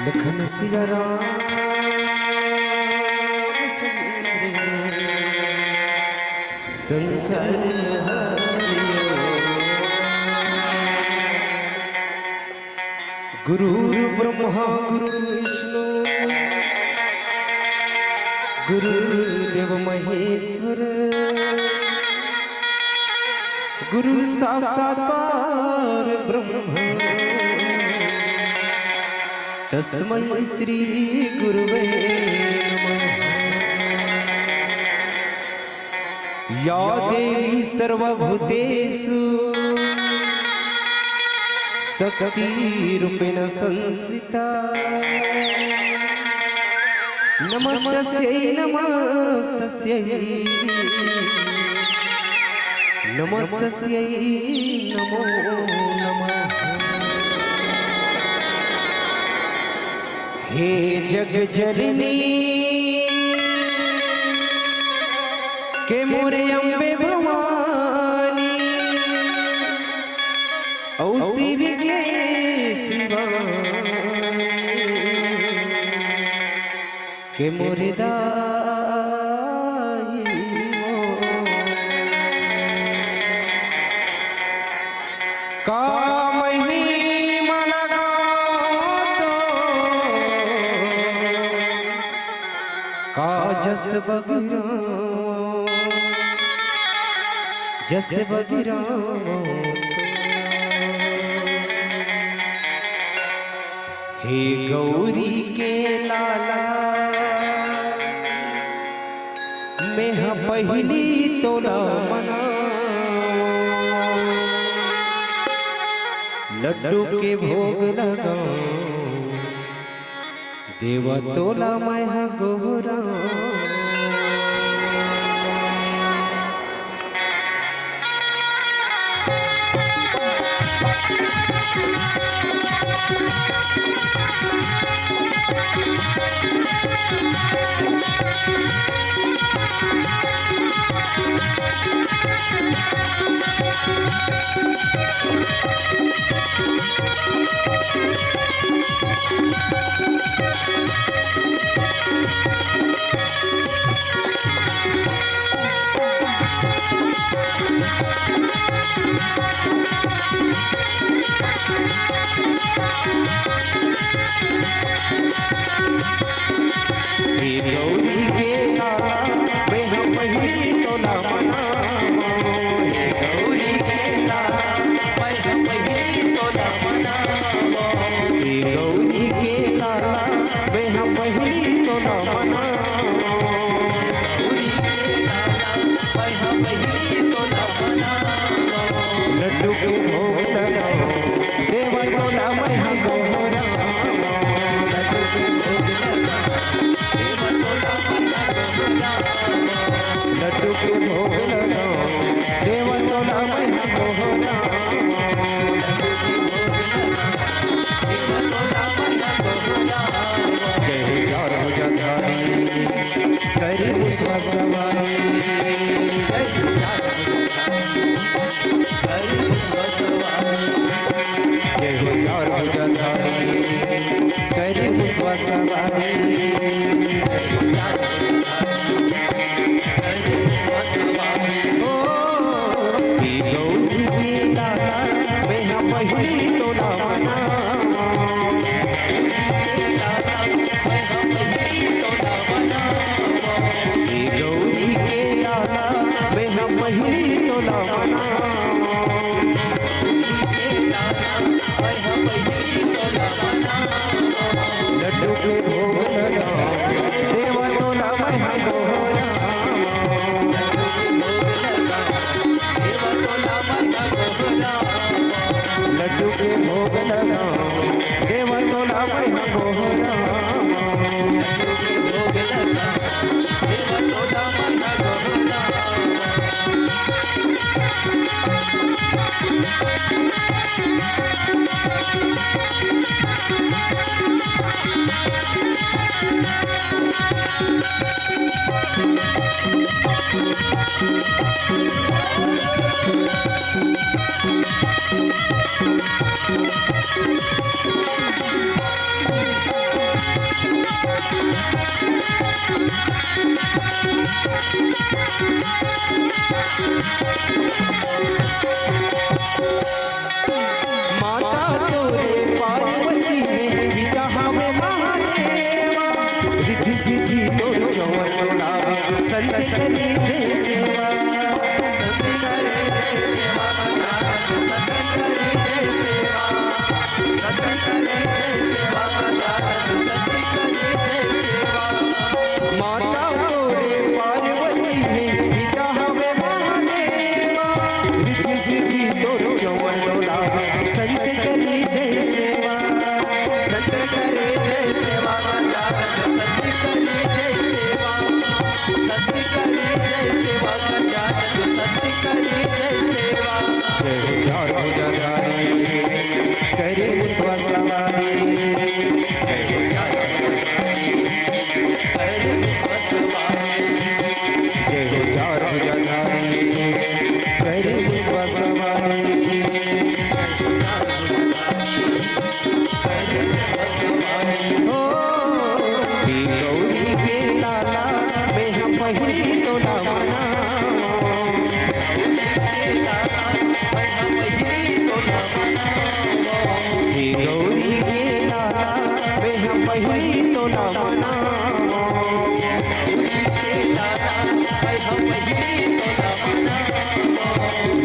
लखन सिया राम शंकर गुरुर् ब्रह्मा गुरुर्विष्णु गुरुर्देव महेश्वर गुरुर् साक्षात् परब्रह्म तस्मै श्री गुरुवे नमः। या देवी सर्वभूतेषु शक्तिरूपेण संस्थिता नमस्तस्यै नमस्तस्यै नमस्तस्यै नमो नमः। हे जग जननी के मोरे अम्बे भवानी औ शिव के शिवानी के मोरे दाई का महिमा लगाओ का जस बगिरा जस बगिरा हे गौरी के लाला मैं पहली तोला मना लड्डू के भोग लगाओ देवा तोला मैं गोरा। हो चार भुजाधारी करे विश्व सवारी गौरी के लाला मैं हम पहली तोला मना गौरी के लाला मैं हम पहली तोला मना लड्डू के भोग लगा देवा तोला मैं लड्डू के भोग लगा देवा तोला मैं गोहरा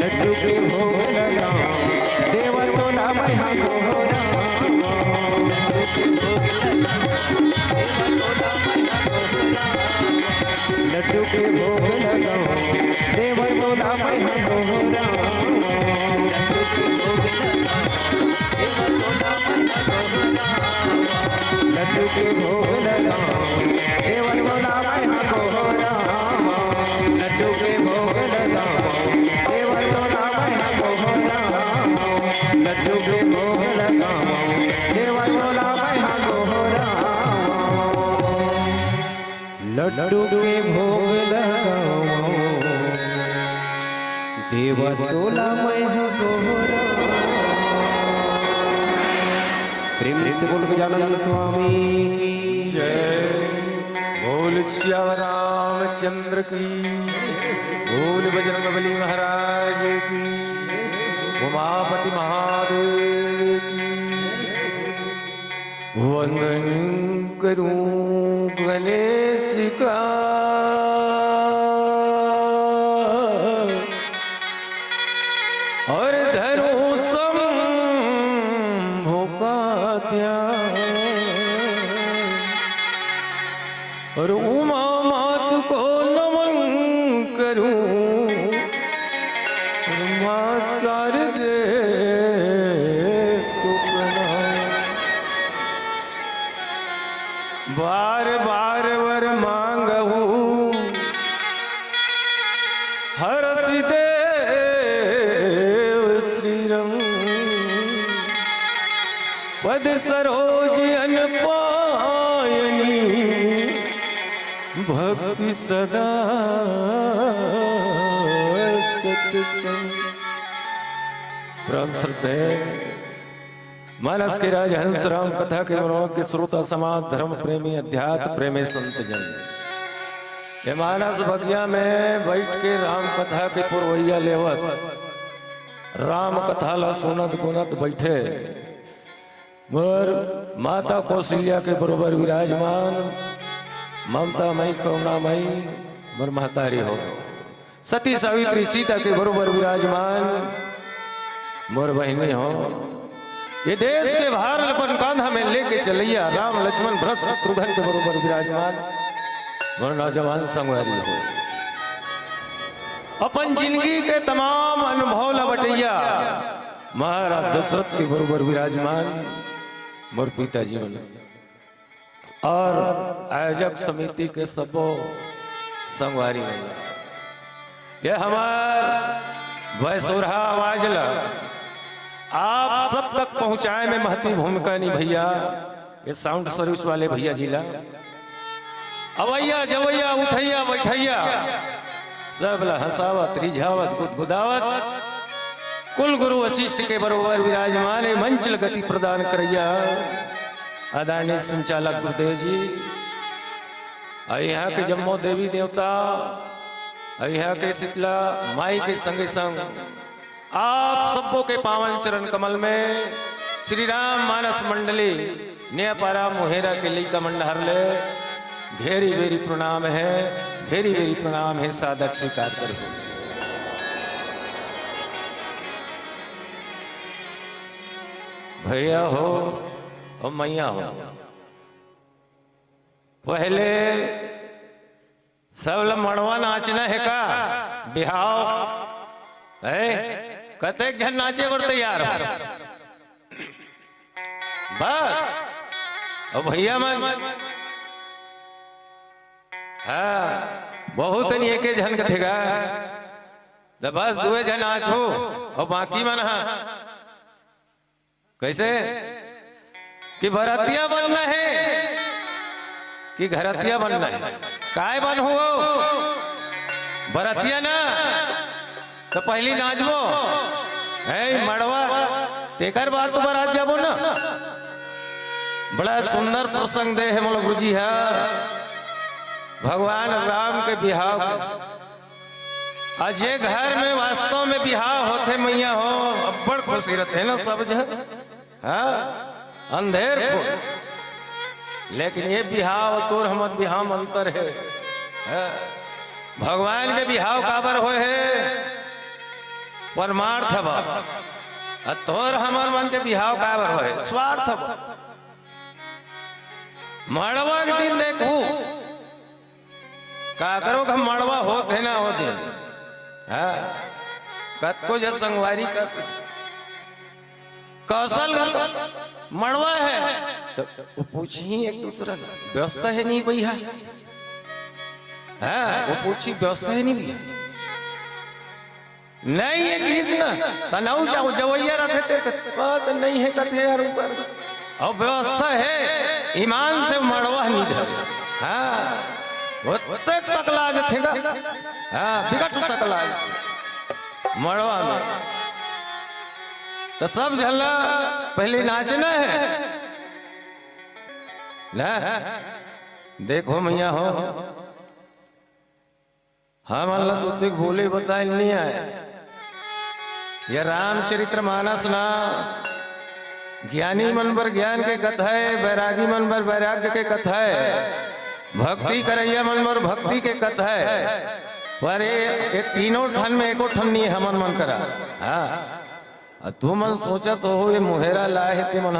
लड्डू के भोग लगा देवा तोला मैं गोहरा लड्डू के भोग लगा देवा तोला मैं गोहरा लड्डू के भोग लगा देवा तोला मैं गोहरा लड्डू के भोग लगा देवा तोला मैं गोहरा लड्डू के भोग लगा देवा तोला मैं गोहरा लड्डू के भोग लगा देवा तोला मैं गोहरा। प्रेम से बोल गजानंद स्वामी की जय। बोल श्याम रामचंद्र की, बोल बजरंगबली महाराज की, उमापति महादेव की। वंदन करूं गणेश का, और धरूं शंभु का ध्यान, और उमा मात को नमन करूं, मां शारदे को प्रणाम। बार बार वर मांगहूं हरष देव श्रीरंग, पद सरोज अन पायनी, भक्ति सदा सत्संग। परम श्रद्धेय मानस के राज हंस राम कथा के मनोरम के श्रोता समाज धर्म प्रेमी अध्यात्म प्रेमी संत जन। ये मानस बगिया में बैठ के राम कथा के पुरवैया लेवत राम कथा ला सुनत गुनत बैठे मोर माता कौशल्या के बरोबर विराजमान ममता मई करुणा मई मोर महतारी हो सती सावित्री सीता के बरोबर विराजमान मोर बहनी हो। ये देश के भार अपन कांधा में लेके चलैया राम लक्ष्मण भरत शत्रुघ्न के बरोबर विराजमान मोर नौजवान संगवारी हो। अपन जिंदगी के तमाम अनुभव लबटैया महाराज दशरथ के बरोबर विराजमान मोर पिता जीवन और आयोजक समिति के सबो संगवारी भैया। ये हमार वैसुरहा आवाज ला आप सब तक पहुंचाए में महती भूमिका निभैया ये साउंड सर्विस वाले भैया जिला अवैया जवैया उठैया बैठैया सब ला हंसावत रिझावत गुदगुदावत कुल गुरु वशिष्ठ के बरोबर विराजमान मंच गति प्रदान करैया आदरणीय संचालक गुरुदेव जी यहाँ के जम्मो देवी देवता यहाँ के शीतला माई के संगे संग आप सबों के पावन चरण कमल में श्री राम मानस मंडली नेपारा मोहेरा के ली का मंडहर ले घेरी बेरी प्रणाम है घेरी बेरी प्रणाम है सादर स्वीकार करो। भैया हो और मैया हो पहले सब लोग मड़वा नाचना है का बिहाव है कतेक जन नाचे और तैयार बस और भैया मन हाँ बहुत नहीं एक जन कथेगा तो बस दुए जन नाचो और बाकी मन कैसे कि भरतिया बनना है कि घरतिया बनना है काय बन हो भरतिया ना तो पहली नाचबो है मड़वा तेकर बात तो बारात जाबो ना। बड़ा सुंदर प्रसंग दे है मोल गुरुजी है भगवान राम के बिहाव के आज ये घर में वास्तव में बिहाव होते मैया हो अब बड़ खुशी रहते है ना सब जन हाँ अंधेर को लेकिन ये बिहाव तोर हमर बिहाव अंतर है भगवान के बिहाव काबर हो है परमार्थ बा तोर हमर मन के बिहाव काबर हो है स्वार्थ बा। मड़वा के दिन देखू का करो हम मड़वा होते ना होते हाँ कत को जब संगवारी का कौशल मड़वा है तो वो पूछी एक दूसरा व्यवस्था है नहीं भैया हाँ वो पूछी व्यवस्था है नहीं भैया नहीं है किस ना तनाव जाओ जवैया रहते बात नहीं है कथे यार ऊपर और व्यवस्था है ईमान से मड़वा नहीं धर हाँ वो तक सकला जथेगा हाँ बिगट सकला मड़वा में तो सब झल्ला पहले नाचना है ना देखो मैया हो हम अल्लाह तो देख बोले बताए नहीं आए ये रामचरित्र मानस ना ज्ञानी मन पर ज्ञान के कथा है बैरागी मन पर वैराग्य के कथा है भक्ति करैया मन पर भक्ति के कथा है पर ये तीनों ठन में एको ठन नहीं हमन मन करा हाँ तू मन सोचा तो हो ये मुहेरा लाए है ते मन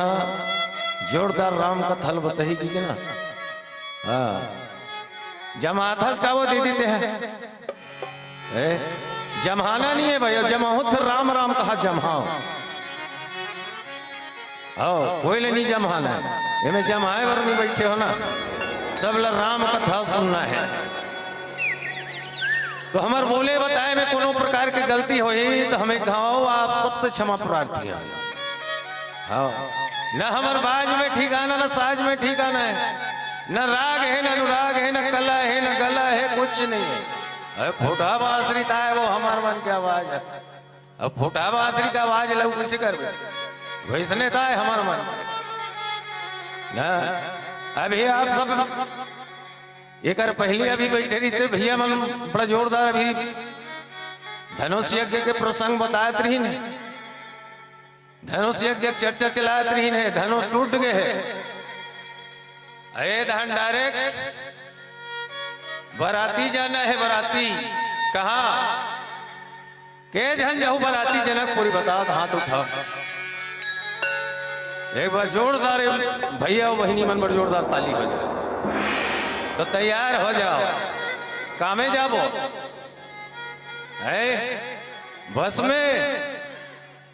जोरदार राम का थल बताही की ना हाँ जमाथस का वो दे देते हैं जमाना नहीं है भैया जमाओ फिर राम राम कहा जमाओ कोई ले नहीं जमाना है ये में जमाए वर नहीं बैठे हो ना सब लोग राम कथा सुनना है तो हमारे बोले बताए में कोनो प्रकार की गलती हुई तो हमें गाँव आप सबसे क्षमा प्रार्थी है हाँ न हमारे बाज में ठिकाना न साज में ठिकाना है न राग है न अनुराग है न कला है न गला है कुछ नहीं है फोटा बासरी था है वो हमारे मन की आवाज है अब फोटा बासरी का आवाज लग कैसे कर वैसने था हमारा मन ना। अभी आप सब एक पहले अभी बैठे रही थे भैया मन बड़ा जोरदार अभी धनुष यज्ञ के प्रसंग बताए रही ने, धनुष यज्ञ चर्चा चलात रही ने, धनुष टूट गए है। अरे धन डायरेक्ट बराती जाना है, बराती कहा के जन जाऊ बराती जनकपुरी बता हाथ उठा एक बार जोरदार भैया और बहनी मन पर जोरदार ताली हो जाए तो तैयार हो जाओ, कामे जाबो है बस में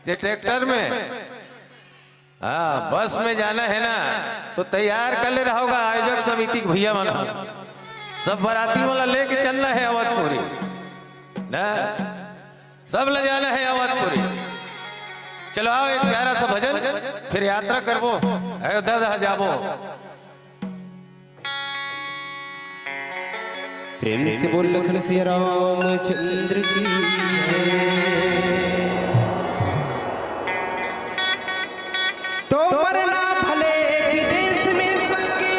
से ट्रैक्टर में, हाँ बस में जाना है ना तो तैयार कर ले रहा होगा आयोजक समिति भैया मन सब बराती वाला लेके चलना है अवधपुरी ना, सब ले जाना है अवधपुरी। चलो आओ एक प्यारा सा भजन फिर यात्रा करबो अयोध्या जाबो। प्रेम से बोल लखन सिया रामचंद्र की तो वरना भले विदेश में सके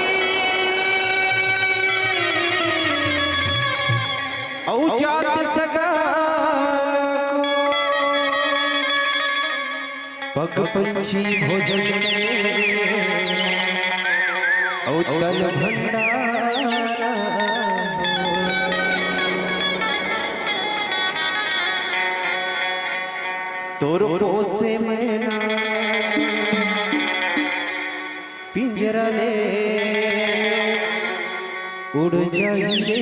औ जात सगा पग पंछी भोजन औ तन भंडारा तोर पोसे मैना पिंजरा ले उड़ जाई रे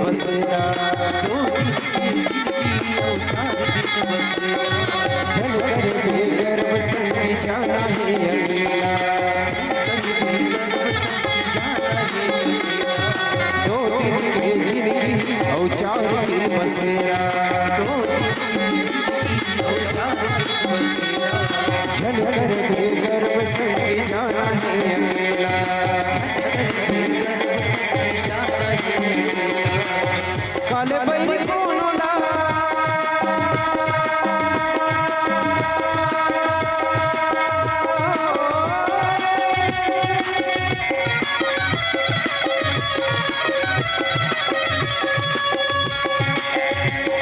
बसेरा कर दे गर्व संग जाना है अकेला। काले पैरी कोनो ला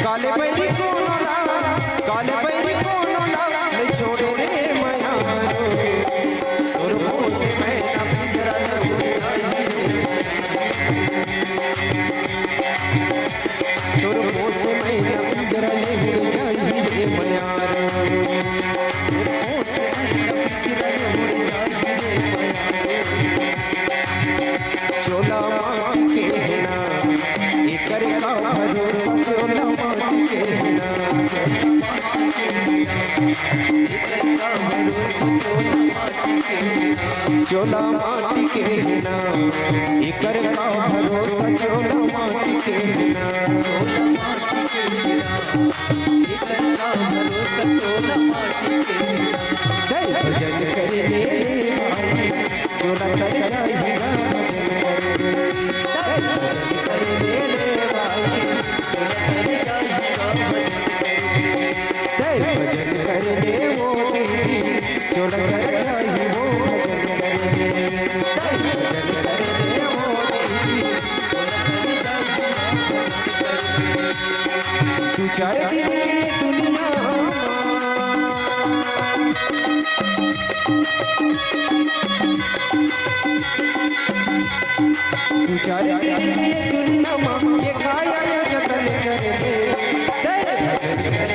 काले पैरी कोनो ला काले पैरी कोनो ला ले छोड़े रे माया और वो से मैं ना पिंजरा तोर वो से मैं ना पिंजरा ले उड़ जाई रे माया चोला माटी के ना एकर का भरोसा चोला माटी के ना चोला माटी के ना एकर का भरोसा चोला माटी के ना भजन करे चोला कर जाएगा भजन कर दे वो चोला कर जाए वो भजन कर दे वो तू चाहे दुनिया तू चाहे दुनिया ये खाया या जतन कर दे भजन कर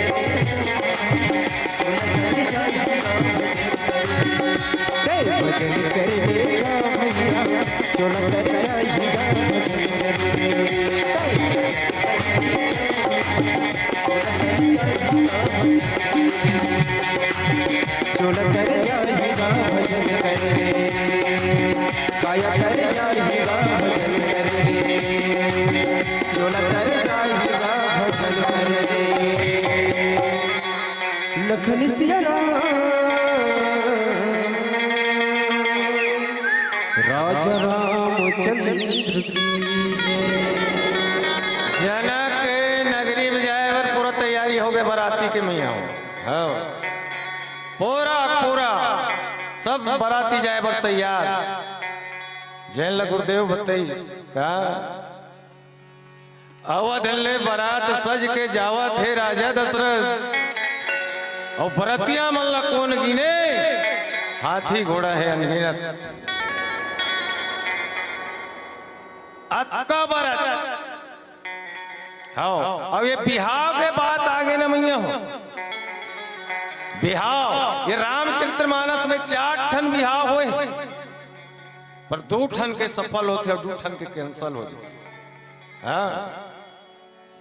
भजन करेगा भैया चोला कर जाएगा चोला कर जाएगा भजन करे काया कर जाएगा भजन करे चोला कर जाएगा भजन करे लखन सिया राजा रामचंद्र जनक नगरी में जाए पर पूरा तैयारी हो गए बराती के मैया हो। हाँ पूरा पूरा सब बराती जाए पर तैयार जैन गुरुदेव बताई का अवध ले बारात सज के जावा थे राजा दशरथ और बरतिया मल्ला कौन गिने हाथी घोड़ा है अनगिनत अक्का बरत। हाँ अब ये बिहाव के बात आगे न मैया हो। बिहाव ये रामचरितमानस में 4 ठन बिहाव हुए पर 2 ठन के सफल होते और 2 ठन के कैंसल हो जाते। हाँ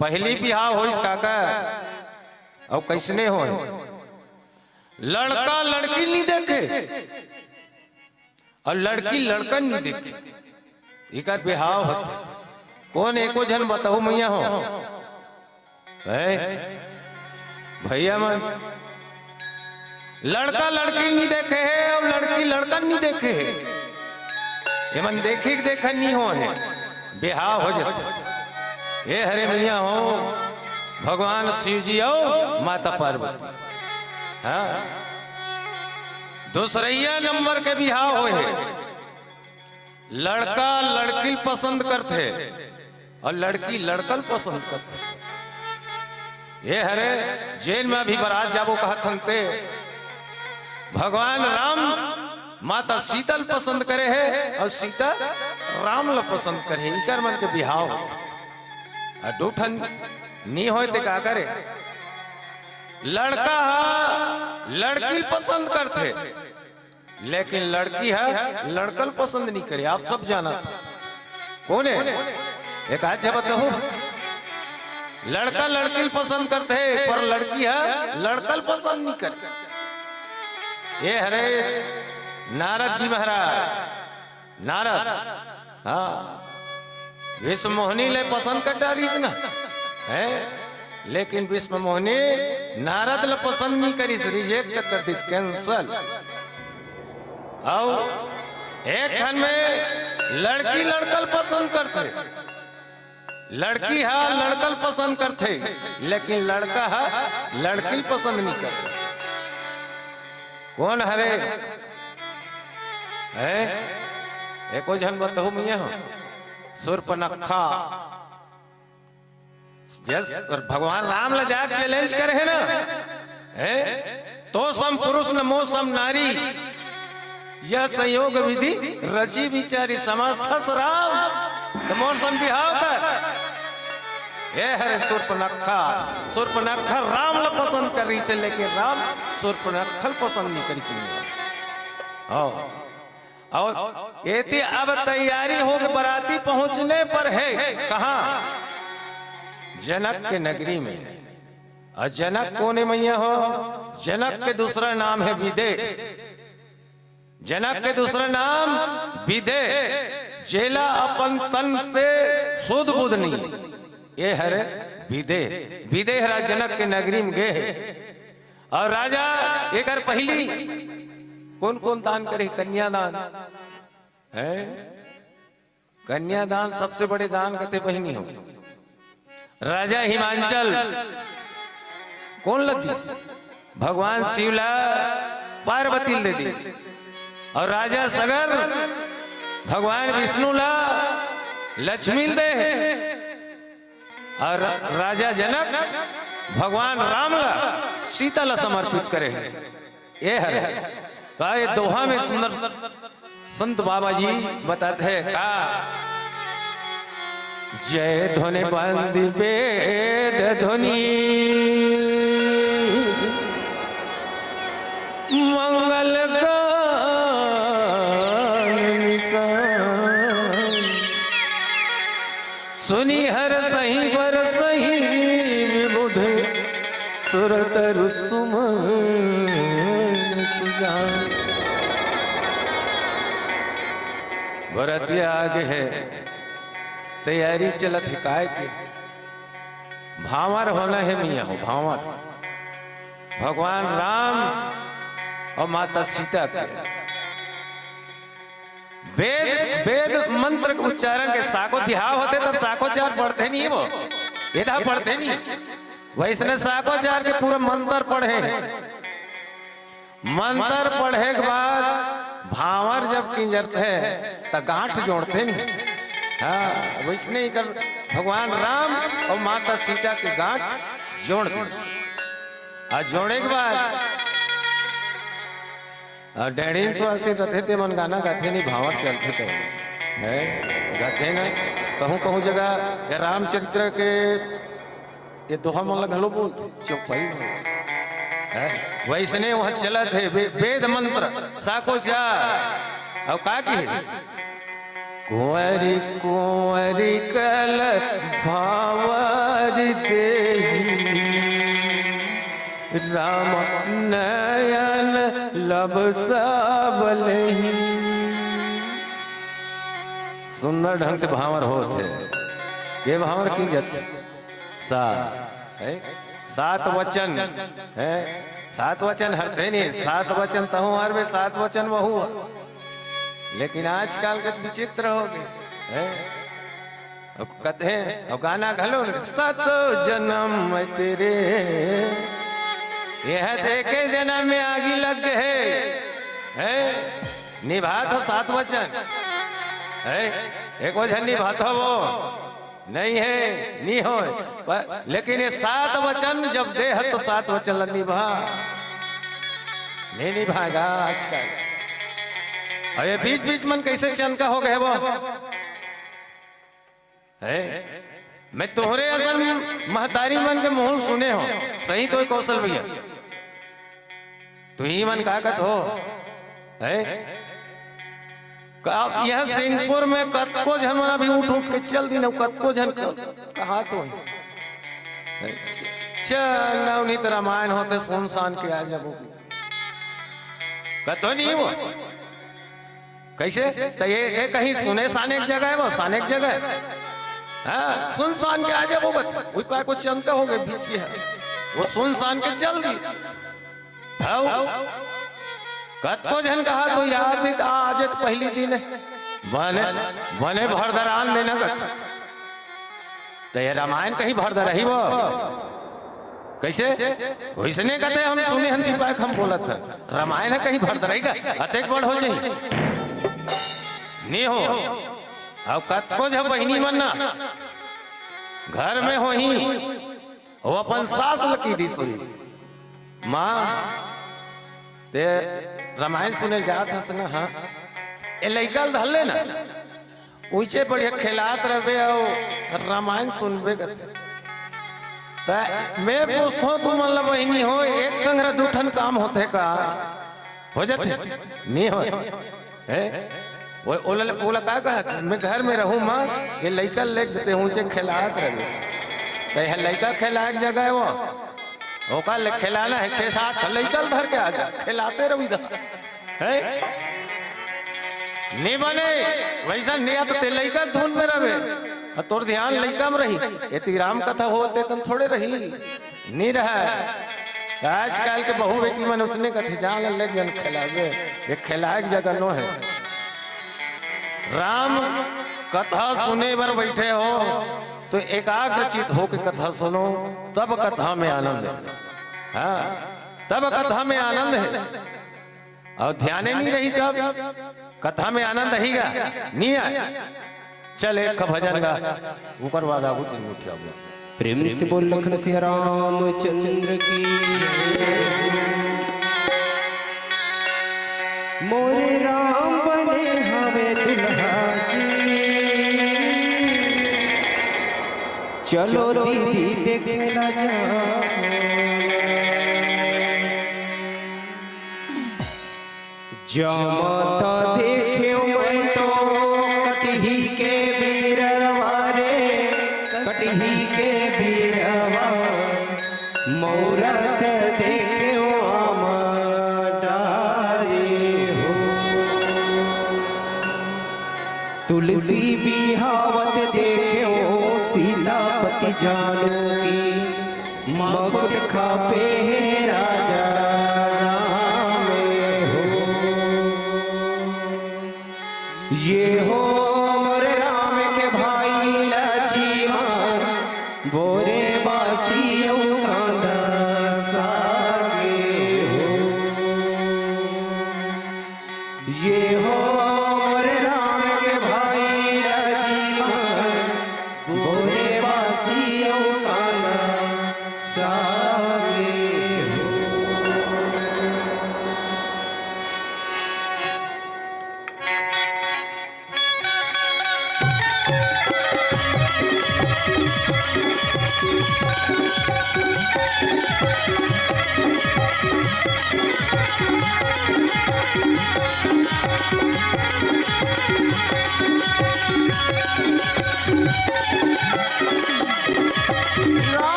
पहली बिहाव हो इस काका और कैसने हो लड़का लड़की नहीं देखे और लड़की लड़कन नहीं देखे इकर बिहाव होते। कौन एको जन बताओ मैया हो भैया मन लड़का लड़की नहीं देखे है और लड़की लड़कन नहीं देखे है ये मन देखे देखा नहीं हो है बिहाव हो जाते। ये हरे मैया हो भगवान शिव जी हो माता पार्वती। हाँ दूसरैया नंबर के बिहाव हो है लड़का लड़की पसंद करते और लड़की लड़कल पसंद करते। ये हरे जेल में भी बारात जाबो कहत थे भगवान राम माता सीतल पसंद करे है और सीता राम ल पसंद करे इनकर मन के बिहाव और 2 ठन नहीं होए ते का करे लड़का लड़की पसंद करते लेकिन लड़की है लड़कल पसंद नहीं करे। आप सब जाना था कौन है एक आज बताओ लड़का लड़की पसंद करते हैं पर लड़की है लड़कल पसंद नहीं करते। ये हरे नारद जी महाराज नारद हाँ विश्व मोहनी ले पसंद कर डाली ना है लेकिन विश्व मोहिनी नारद ल पसंद नहीं करी, रिजेक्ट कर दिस, कैंसल। और एक खन में लड़की लड़कल पसंद करते, लड़की है लड़कल पसंद करते, लेकिन लड़का है लड़की पसंद नहीं करते। कौन हरे है? एको जन बताऊ मिया हो, सुर्पनखा। यस, और भगवान राम ला जाके चैलेंज करे है ना, है तो सम पुरुष न मोह सम नारी, यह संयोग विधि रची विचारी समस्त राम, तो मोर सम बिहाव कर। ये है सुर्पनखा, सुर्पनखा राम ला पसंद कर रही से, लेकिन राम सुर्पनखल पसंद नहीं करी सुनिए। और ये थी अब तैयारी हो के बराती पहुंचने पर है कहां? जनक के नगरी में। और जनक कौन है मैया हो? जनक के दूसरा नाम है विदे। जनक के दूसरा नाम विदे, जेला अपन तन से सुध बुध नहीं, ये है विदे। विदे है जनक के नगरी में गए। और राजा एक पहली कौन कौन दान करे? कन्यादान है, कन्यादान सबसे बड़े दान कहते बहनी हो। राजा हिमांचल कौन लदी? भगवान शिवला पार्वती ले दी। और राजा सगर भगवान विष्णु ला लक्ष्मी दे। और राजा जनक भगवान राम ला सीता ला समर्पित करे। ये है तो ये दोहा में सुंदर संत बाबा जी बताते हैं का जय ध्वनि बंद वेद ध्वनि मंगल गान निशान, सुनी हर सही बर सही विबुध सुरतरु सुमन सुजान। बरतिया आगे है, तैयारी चलत है काय की? भावर होना है मियाँ हो, भावर। भगवान राम और माता सीता के वेद वेद मंत्र के उच्चारण के साको बिहाव होते तब साकोचार पढ़ते नहीं वो, ये था पढ़ते नहीं। वैसने साकोचार के पूरा मंत्र पढ़े हैं। मंत्र पढ़े के बाद भावर जब किंजरते हैं तो गांठ जोड़ते नहीं। हाँ, वैसने ही कर भगवान राम और माता सीता के गांठ जोड़ दी। और जोड़े के बाद डैडी स्वासी रथे थे मन गाना गाते नहीं, भावर चलते थे है गाते ना। कहूँ कहूँ जगह रामचरित्र के ये दोहा मन घलो बोलते चौपाई है। वैसने वहां चला थे वेद मंत्र साकोचार। और का की कुंवरी कुंवरी कल भावर देहि, राम नयन लब सबलहि। सुंदर ढंग से भावर होते, ये भावर की जाते है। सात वचन है, सात वचन हरते नहीं, सात वचन तहु हर में सात वचन वहु। लेकिन आजकल के विचित्र हो गए हैं। कहते हैं और गाना घलो सत जन्म तेरे, यह देखे जन्म में आगी लग गए है। निभा तो सात वचन है, एक वचन निभा तो वो नहीं है, नहीं हो। लेकिन ये सात वचन जब दे है तो सात वचन निभा नहीं निभाएगा आजकल। और ये बीच बीच मन कैसे चंद का हो गए वो है। मैं तोहरे असल महतारी मन के मोहन सुने हो सही तो कौशल भैया, तू ही मन का कत हो है। यह सिंहपुर में कतको झन अभी उठ उठ के चल दी ना, कतको झन कहा तो चल नवनीत रामायण होते सुनसान के आ जब कतो नहीं वो कैसे तो ये कहीं सुने साने की जगह है, वो साने की जगह हाँ सुनसान के आजे वो बत वही पाए कुछ चंद हो गए बीच की है वो सुनसान के चल दी कत को जन कहा तो याद नहीं आज तो पहली दिन है बने बने भरदरान देना गत तो ये रामायण कहीं भरदर रही वो कैसे वैसने कहते हम सुने हंती पाक हम बोलत था रामायण कहीं भरदर रहेगा अतेक बड़ हो जाए नहीं हो अब कत को जब बहनी बनना घर में हो ही वो अपन सास लकी दी सोई माँ ते रामायण सुने जात हस ना हाँ ए लइकल धले ना ऊंचे बढ़िया खिलात रहे और रामायण सुनबे कथे मैं पूछता हूँ तुम मतलब बहनी हो एक संग्रह दूठन काम होते का हो जाते नहीं हो बोला का कहा मैं घर में रहूं माँ ये लइका ले जते ऊंचे खिलात रहे कहे लइका खिलाए जगह है वो ओका ले खिलाना है 6-7 लइका धर के आ जा खिलाते रहो इधर है नहीं बने वैसा नियत ते लइका धुन में रहे तोर ध्यान लइका में रही ये राम कथा होते तुम थोड़े रही नहीं रहा आजकल के बहु बेटी मन उसने कथे जान ले गन खिलावे ये खिलाए जगह नो है राम कथा सुने बर बैठे हो तो एकाग्र चित हो के कथा सुनो तब कथा में आनंद है हाँ तब कथा में आनंद है और ध्यान नहीं रही तब कथा में आनंद रहेगा नहीं आया चल एक का भजन गा ऊपर वादा बुद्ध मुठिया प्रेम से बोल लखन सिया रामचंद्र की मोरे राम बने हवे दुल्हा जी चलो दीदी देखे ना जा जामाता देखे मैं तो कटही के बीरवा रे कटही के बीरवा मौरत देखे हो तुलसी बिहावत देखे सीतापति जानो की मकुट खापे राजा ये हो मोरे राम के भाई लक्ष्मण बोरे बासी कांदा सागे हो ये हो मोरे राम के भाई लक्ष्मण बोरे बासी कांदा सागे हो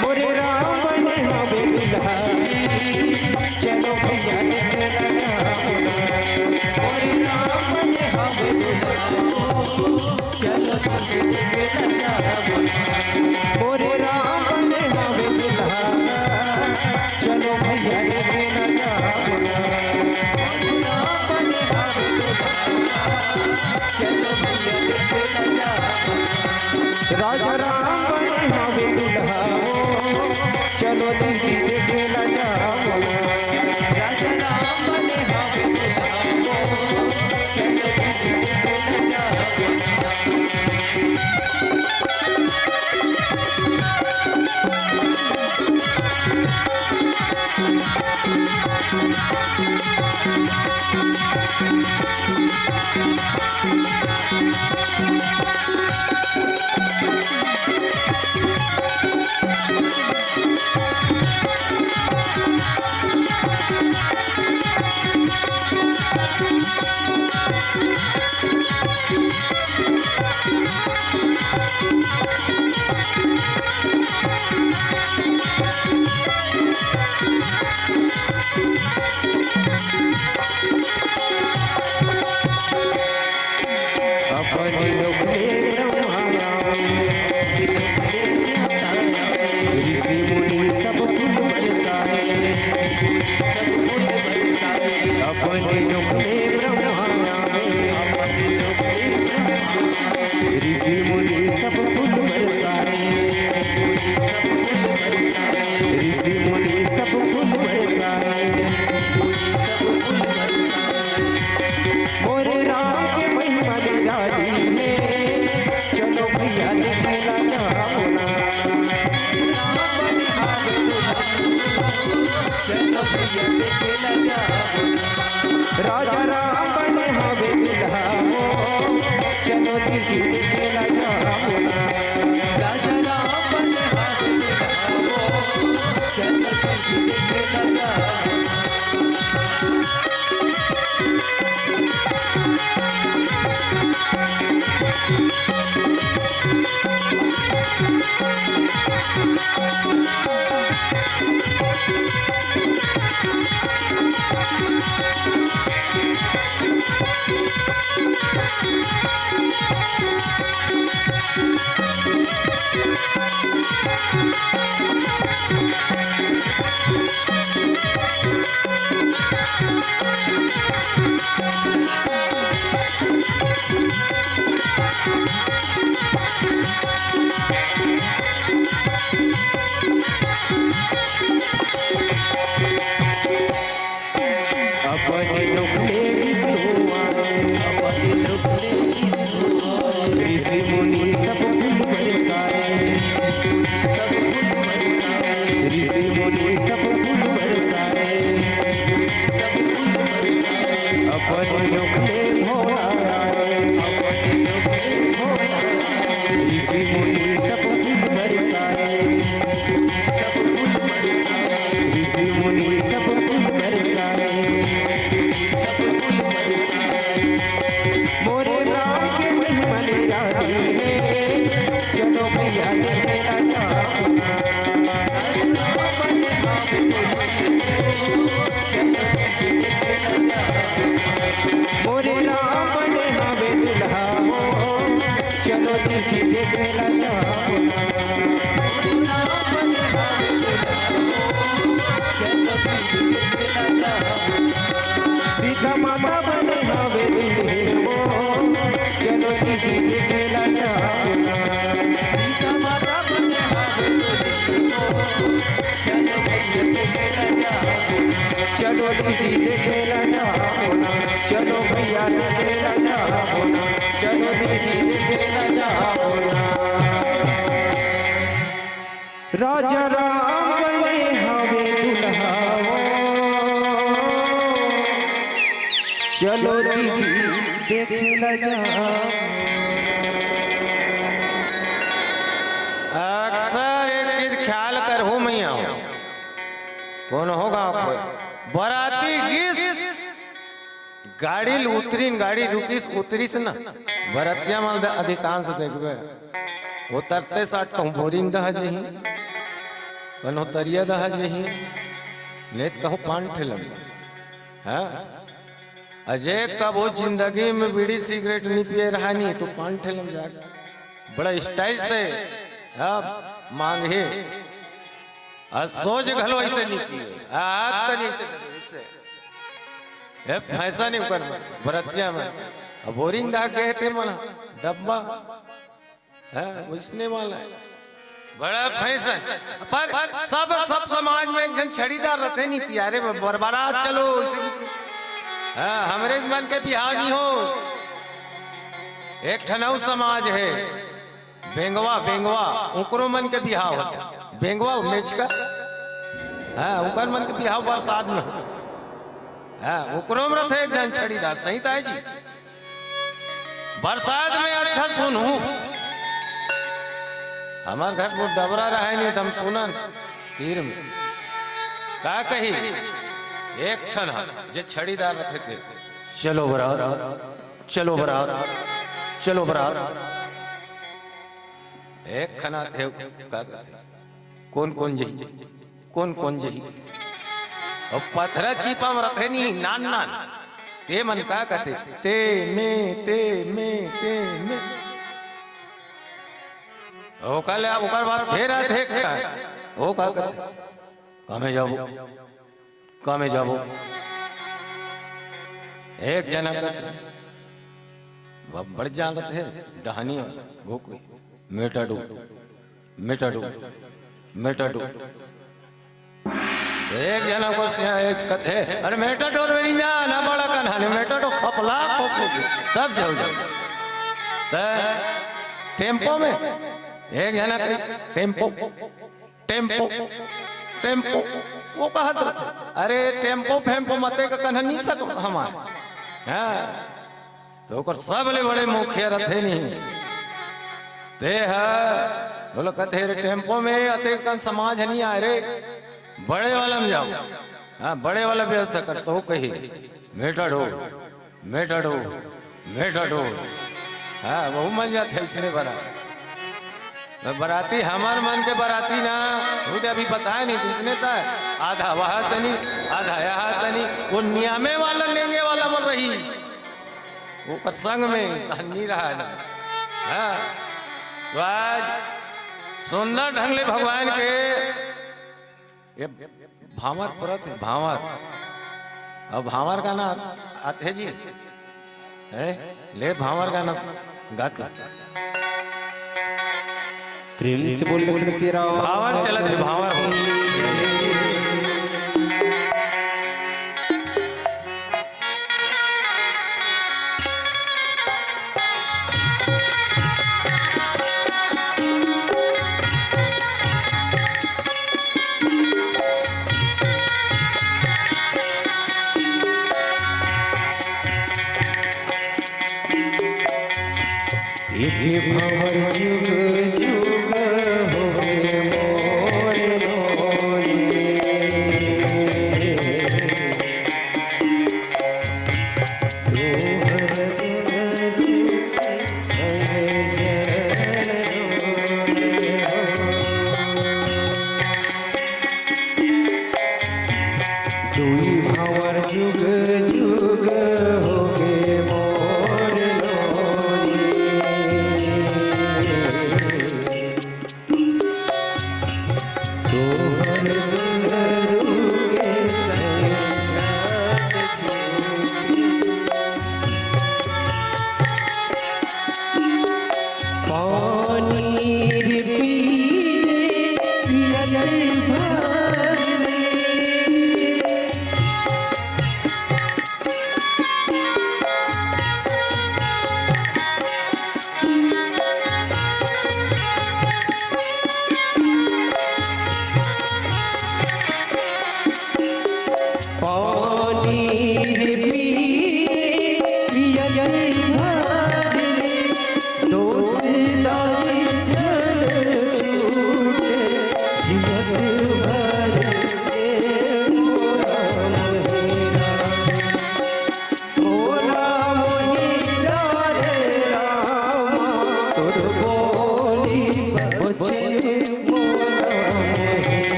मोरे राम बने हवे दुल्हा चलो भैया मोरे राम बने हवे दुल्हा मोरे राम बने हवे दुल्हा चलो भैया राजा राम बने हवे दुल्हा चलो दीदी देखे न जाओ राजा राम बने हवे दुल्हा चलो दीदी देखे न जाओ अपने दुखले ब्रह्मा ऋषि मुनि सब फूल बरसाए ऋषि मुनि सब फूल बरसाए मोरे राम के महिमा निराली में चलो भैया देखना जाओ ना चलो भैया देखना जाओ राजा राम बने हवे दुल्हा चलो दीदी देखना जाओ ना राजा राम बने हवे दुल्हा चलो दीदी देखना जाओ अपने दुखले ऋषि मुनि सब फूल बरसाए ऋषि मुनि सब फूल बरसाए अपने दुखले भोला ऋषि मुनि सब फूल बरसाए ऋषि मुनि सब फूल बरसाए मोरे राम के महिमा निराली में चलो भैया देखना जाओ मोरे राम बने हवे दुल्हा चलो दीदी देखना जाओ सीता माता बने हवे दुल्हे चलो दीदी देखना जाओ सीता माता बने हवे चलो दीदी देखना जाओ चलो भैया देखना जाओ चलो दीदी देखना जाओ राजा राम बने हवे दुल्हा चलो दीदी देखना जाओ अक्सर एक चीज ख्याल कर हूं मैं आऊं कौन होगा आपको बराती गिस गाड़ी गाड़ी रुकीस उतरीस ना बरतिया में अधिकांश देखबे उतरते साथ कहूँ बोरिंग दह जही कहो तरिया दह जही नहीं तो कहूँ पान ठेलम हाँ अजय कबो जिंदगी में बीड़ी सिगरेट नहीं पिए रहा नहीं तो पान ठेलम जाके बड़ा स्टाइल से हाँ मांगे सोच घलो ऐसे नहीं पिए हाथ तो नहीं से फैसा नहीं कर बरतिया में बोरिंग दा गए थे मना डब्बा है वैसने वाला है बड़ा फैशन पर सब समाज में एक जन छड़ीदार रहते नहीं तियारे बरबारात चलो इसे हाँ हमरे मन के बिहार नहीं हो एक ठनऊ समाज है बेंगवा उकरो मन के बिहाव होता बेंगवा मेच का हाँ उकर मन के बिहाव बरसात में होता हाँ उकरो में रहते एक जन छड़ीदार सही ताई जी बरसात में अच्छा सुनू हमार घर को डबरा रहा नहीं तो हम सुना तीर में का कही एक क्षण जे छड़ीदार रखे थे चलो बराबर एक खना थे का कौन जही और पथरा चिपा में रथे नहीं नान ते मन का कहते ते में ओकर बाद फेर देख ओ का कहते कमे जाओ कामे जाबो एक जना बड़ जानत है डहानी वो कोई मेटाडू मेटाडू मेटाडू एक जना को एक कथे अरे मेटाडोर में नहीं जाना बड़ा कन्हानी मेटाडो खपला खोपली सब जाओ टेम्पो में एक जना टेम्पो टेम्पो टेम्पो वो कहत अरे टेम्पो फेम्पो मते का कन्हनी सक हमार हाँ तो ओकर सबले बड़े मुखिया रथे नहीं ते है बोलो कथे रे टेम्पो में अते कन समाज नहीं आए रे बड़े वाला में जाओ हाँ बड़े वाला व्यवस्था कर तो कही मेटाडोर मेटाडोर मेटाडोर हाँ बहु मन जाते इसने बड़ा बराती हमार मन के बराती ना वो अभी बताया नहीं किसने था आधा वहां तनी आधा यहाँ तनी वो नियामे वाला लेंगे वाला मन रही वो कर संग में नहीं रहा ना हाँ तो आज सुंदर ढंग ले भगवान के ये भावर परत है भावर अब भावर का ना आते जी है ले भावर का ना गाते प्रेम से बोल लखन से राव भावर चलत है भावर एक भंवर जुग जुग होवे मोर लोरी दुई भंवर जुग जुग होवे मोर लोरी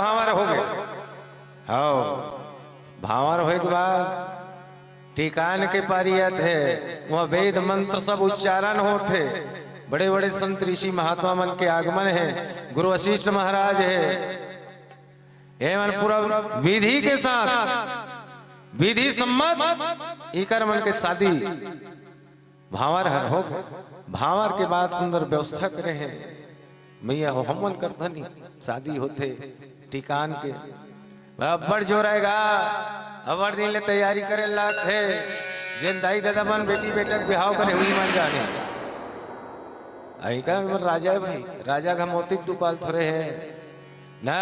भावर हो गए। हाँ, भावर होए के बाद टिकान के पारियत है, वह वेद मंत्र सब उच्चारण होते, बड़े बड़े संत ऋषि महात्मा मन के आगमन है, गुरु वशिष्ठ महाराज है, एवं पूरा विधि के साथ विधि सम्मत इकर मन के शादी भावर हर हो गए। भावर के बाद सुंदर व्यवस्था करे हैं मैया हो हमन करता नहीं शादी होते टिकान के अब्बड़ जोराएगा अब्बड़ दिन ले तैयारी करे लाग थे जेन दाई दादा मन बेटी बेटा बिहाव करे हुई मन जाने आई का राजा है भाई राजा का मोतिक दुकाल थोड़े है ना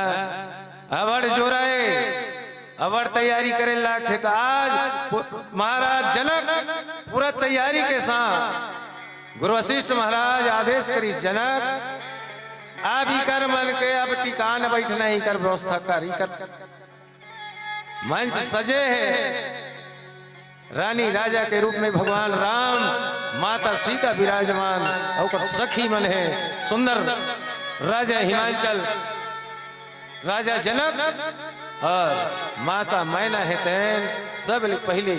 अब्बड़ जोराए अब्बड़ तैयारी करे लाग थे। तो आज महाराज जनक पूरा तैयारी के साथ गुरु वशिष्ठ महाराज आदेश करी जनक अब ही कर मन के अब टिकान बैठना ही कर व्यवस्था कर मंच सजे है। रानी राजा के रूप में भगवान राम माता सीता विराजमान और सखी मन है सुंदर राजा हिमांचल राजा जनक और माता मैना है तैन सब पहले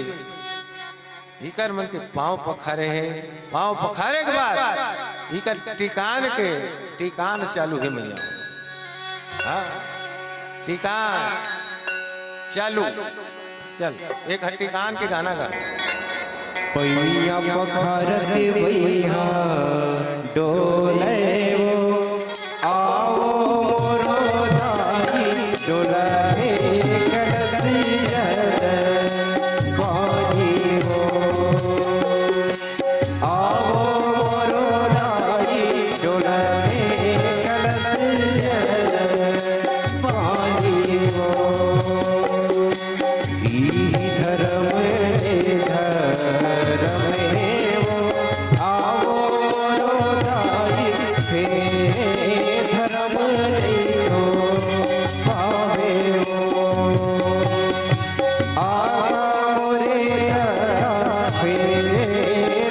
इकर मन के पांव पखारे हैं। पांव पखारे के बाद इकर टिकान चालू है मैया। हाँ टिकान चालू चल एक टिकान के गाना गा पैया पखारत भैया डोले वो आओ मोरो दाई डोले कलसी पानी हो आओ मोरो दाई डोले कलसी पानी हो धर्म वो आओ दाई थे धर्म हो पावे वो आओ रे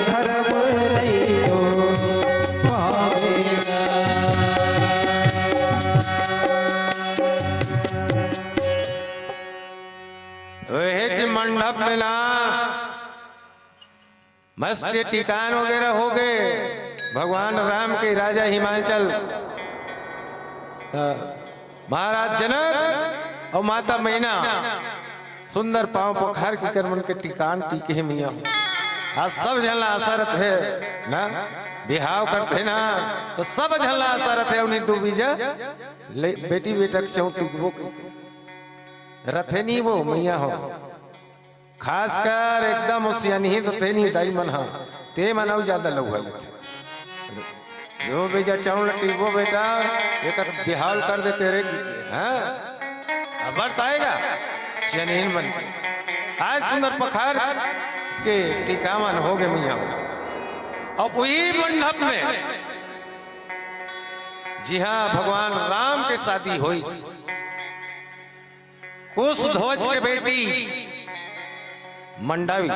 धर्म हो पावेगा। मंडप में ना मस्त टिकान वगैरह हो गए। भगवान राम के राजा हिमांचल महाराज जनक और माता मैना सुंदर पांव पखार की कर मन के टिकान टीके है मिया। आज सब झल्ला असरत है ना बिहाव करते ना तो सब झल्ला असरत है उन्हीं दो बीजा बेटी बेटा वो रथे नहीं वो मैया हो खासकर एकदम उसियानी रथे नहीं दाई मन हा ते मनाऊ ज्यादा लौहल थे जो बेजा चाउल टीको बेटा एक बिहाव कर देते रे हाँ अब आएगा सियानीन मन के आज सुंदर पखार के टीका मन हो गए मैया। अब वही मंडप में जी हाँ भगवान राम के शादी हुई। कुश ध्वज के बेटी मंडावी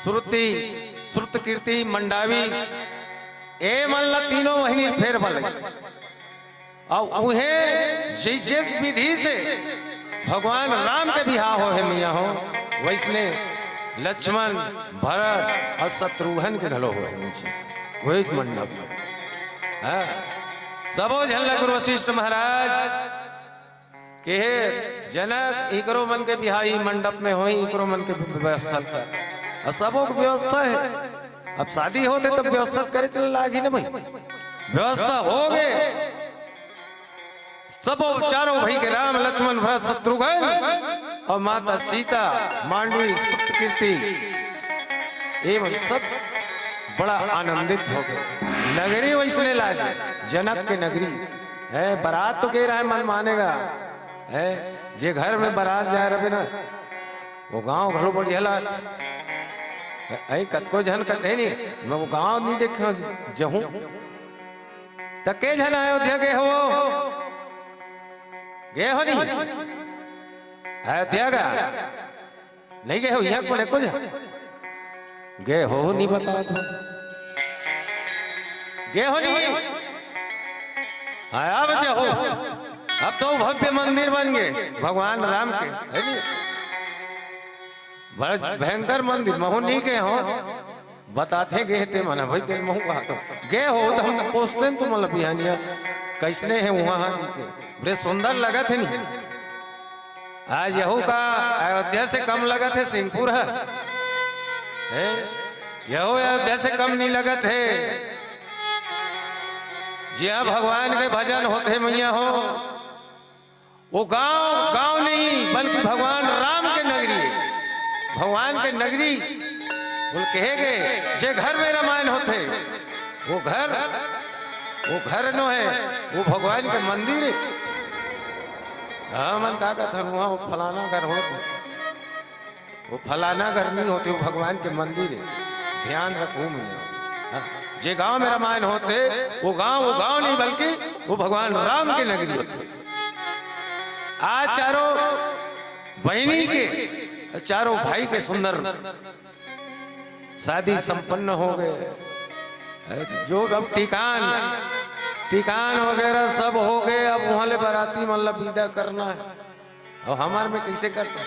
श्रुत कीर्ति मंडावी ए मल्ला तीनों महीने फेर बल और उन्हें जिस विधि से भगवान राम के बिहार हो है मिया हो वैसने लक्ष्मण भरत और शत्रुघ्न के घलो हो है मुझे वही मंडप में सबो झल्ला गुरु वशिष्ठ महाराज के जनक इकरो मन के बिहाई मंडप में हो इकरो मन के व्यवस्था कर और सबों की व्यवस्था है। अब शादी होते तब व्यवस्था करे चल लागी ना भाई व्यवस्था हो गए सबों चारों भाई के राम लक्ष्मण भरत शत्रुघ्न और माता सीता मांडवी कीर्ति एवं सब बड़ा आनंदित हो गए। नगरी वैसने लागे जनक के नगरी है। बारात तो कह रहा है मन मानेगा है जे घर में बारात जा रहे ना वो गांव घरो बढ़िया लात कतको जन कहते नहीं मैं वो गांव नहीं देखे जहूं तक के जन अयोध्या गए हो नहीं अयोध्या का नहीं गए हो यहाँ को कुछ गए हो नहीं बता दो गए हो नहीं आया बच्चे हो अब तो भव्य मंदिर बन गए भगवान राम के, है नहीं? बड़ा भयंकर मंदिर महू नहीं गए हो, बताते गए थे मना भाई तेरे महू कहा तो गए हो तो हम पूछते तो मतलब बिहानिया कैसने है वहां बड़े सुंदर लगा थे नहीं। आज यहू का अयोध्या से कम लगा थे सिंहपुर है, यहू अयोध्या से कम नहीं लगा थे। जी हाँ, भगवान के भजन होते मैया हो, वो गांव गांव नहीं बल्कि भगवान राम के नगरी, भगवान के नगरी बोल कहे गए जे घर में रामायण होते वो घर नो है, वो भगवान के मंदिर है। हाँ मन का था वहां वो फलाना घर होते, वो फलाना घर नहीं होते, वो भगवान के मंदिर है, ध्यान रखो मैं। जे गांव में रामायण होते वो गांव नहीं बल्कि वो भगवान राम के नगरी होते। आज चारों बहनी के चारों भाई के सुंदर शादी संपन्न हो गए, जो अब टिकान वगैरह सब हो गए। अब वहां ले बाराती मतलब विदा करना है, और हमारे में कैसे करते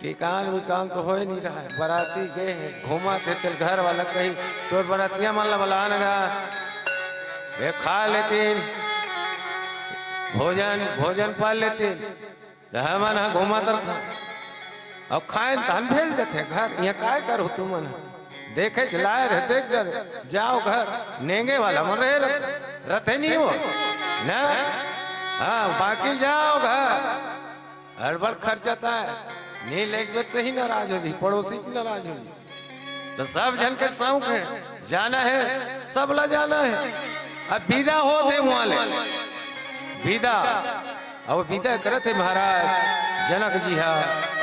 टिकान विकान तो हो ही नहीं रहा है। बाराती गए हैं घूमा थे तेल घर वाला कहीं तो बारातियां मतलब बलान गा खा लेते भोजन पाल लेते, मन घूमा तर था अब खाए धान भेज देते घर। यहाँ काय कर हो तुम देखे चलाए रहते डर जाओ घर नेंगे वाला मन रहते नहीं हो ना। हाँ बाकी जाओ घर हड़बड़ खर्चाता है, नहीं लेके तो ही नाराज हो जी, पड़ोसी नाराज हो जी। तो सब जन के शौक है जाना है, सब ला जाना है। अब विदा हो दे वाले विदा, और विदा करे थे महाराज जनक जी हा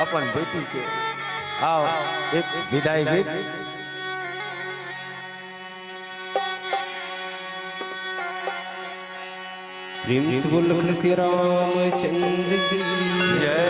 अपन बेटी के। आओ एक विदाई गीत। प्रेम से बोल लखन श्री रामचंद्र की जय।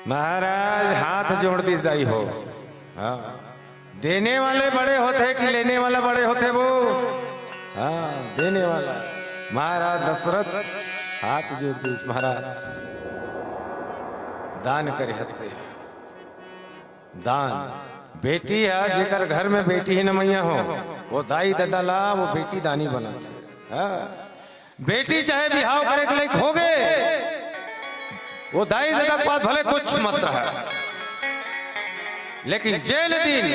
महाराज हाथ जोड़ दी दाई हो। हाँ देने वाले बड़े होते कि लेने वाला बड़े होते वो। हाँ देने वाला महाराज दशरथ हाथ जोड़ दी महाराज दान करे हते दान। बेटी है जेकर घर में बेटी ही न मैया हो वो दाई दादा ला वो बेटी दानी बनाते। हाँ बेटी चाहे बिहाव करे के लायक हो गए वो दाई दादा के पास भले कुछ मत रहा, लेकिन जेल दिन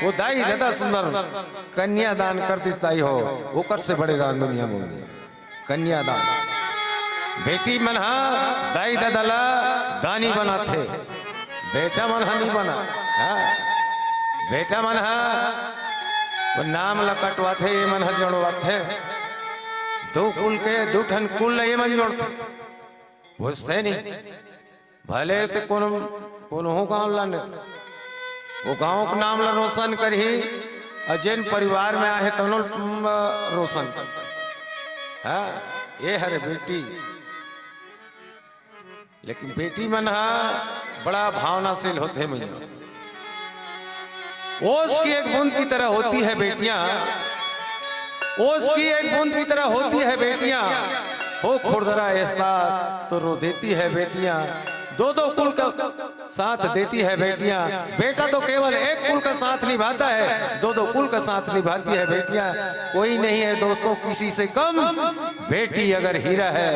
वो दाई दादा सुंदर कन्या दान कर दी दाई हो वो कर से बड़े दान दुनिया में नहीं। कन्या दान बेटी मनहा दाई दादा ला दानी बनाते, बेटा मनहा नहीं बना। हाँ बेटा मनहा वो नाम ला कटवाते ये मनहा जोड़वाते, दो कुल के दो ठन कुल ये मन जोड़ते बुझते नहीं। भले तो कोनो हो गाँव लाने वो गांव का नाम ला रोशन करी और जिन परिवार में आए तो रोशन करते। हाँ ये हरे बेटी, लेकिन बेटी मन बड़ा भावनाशील होते मैया। ओस की एक बूंद की तरह होती है बेटियां, ओस की एक बूंद की तरह होती है बेटियां। हो खुरदरा ऐसा तो रो देती है बेटियां, दो दो कुल का साथ देती है बेटियां। बेटा तो केवल एक कुल का साथ निभाता है, दो दो कुल का साथ निभाती है बेटियां। कोई नहीं है दोस्तों किसी से कम, बेटी अगर हीरा है,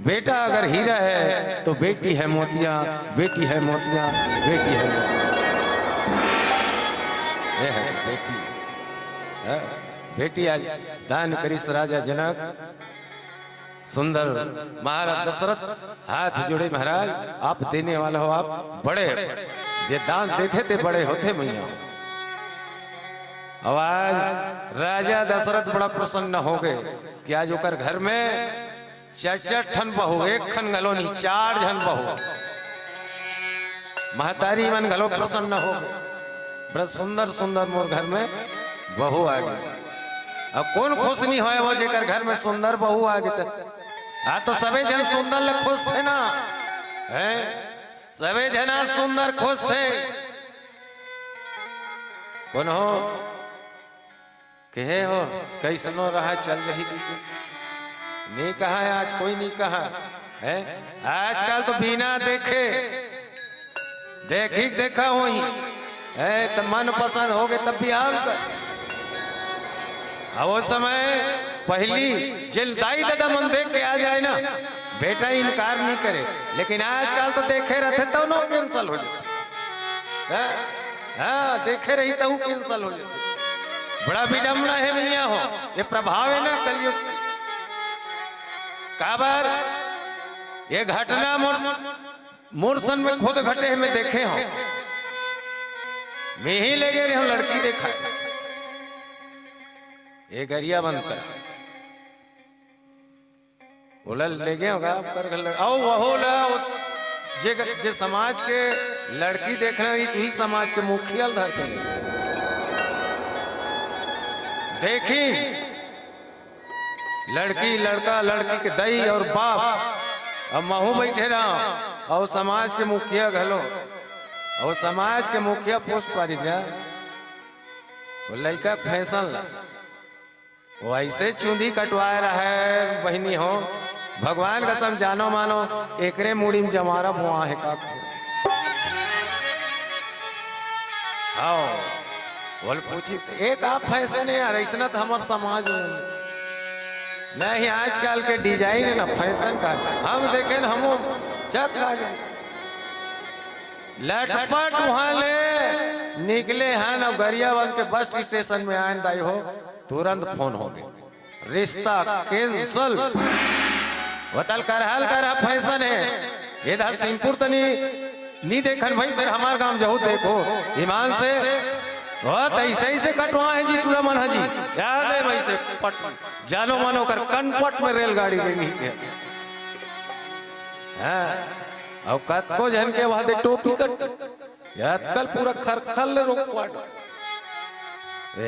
बेटा अगर हीरा है तो बेटी है मोतियां, बेटी है मोतियां, बेटी है मोतियां। ये है बेटी, है? बेटी आज दान करिस राजा जनक, सुंदर महाराज दशरथ हाथ जोड़े, महाराज आप देने वाला हो, आप बड़े ये दान देते थे बड़े होते मैया। अब आज राजा दशरथ बड़ा प्रसन्न हो गए कि आज ओकर घर में चार ठन बहू, एक खन घलो नहीं, 4 जन बहू। महतारी मन घलो प्रसन्न हो गए, बड़ा सुंदर सुंदर मोर घर में बहू आ गई। अब कौन खुश नहीं होए वो जेकर घर में सुंदर बहू आ गई। तो सबे जन सुंदर ले खुश थे ना, है सबे जना सुंदर खुश थे। कौन हो कहे हो कैसनो रहा चल रही थी, नहीं कहा है आज, कोई नहीं कहा है। आजकल तो बिना देखे देखी देखा हो ही है, तब मन पसंद हो गए तब भी हम कर। वो समय पहली जिलदाई दादा मन देख के आ जाए ना, बेटा इनकार नहीं करे, लेकिन आजकल तो देखे रहते तो नो कैंसल हो जाते। हाँ देखे रही तो कैंसल हो जाते। बड़ा विडम्बना है भैया हो, ये प्रभाव है ना कलयुग की। काबर ये घटना मूर्सन में खुद घटे में देखे हो, मैं ही ले गए हम लड़की देखा, ये गरिया बंद कर बोला ले गए होगा कर आओ वहो ला जे समाज के लड़की देखना रही, तुही समाज के मुखिया धर के देखी लड़की लड़का लड़की के दई और बाप, अब महू बैठे रहा और समाज के मुखिया घलो, और समाज के मुखिया पोस्ट पारिस गया वो लड़का फैशन ला, वो ऐसे चूंदी कटवा रहा है बहनी हो, भगवान का सम जानो मानो एकरे मुड़ी में जमारा बुआ है का। आओ बोल पूछी एक आप फैशन है यार, ऐसा तो हमारे समाज में नहीं, आजकल के डिजाइन है ना फैशन का, हम देखे ना हम चक आ गए लटपट वहां ले निकले हैं ना, गरियाबंद के बस स्टेशन में आए दाई हो, तुरंत फोन हो गए, रिश्ता कैंसल। बतल कर हाल कर फैशन है इधर सिंहपुर तो नहीं देखन भाई, फिर हमारे गांव जहू देखो ईमान से ऐसे से कटवा है जी तुरा मन जी, याद है भाई से पट जानो मानो कर कनपट में रेलगाड़ी देंगी और कत को जन के वहां दे टोपी कट याद कल पूरा खरखल रोकवाट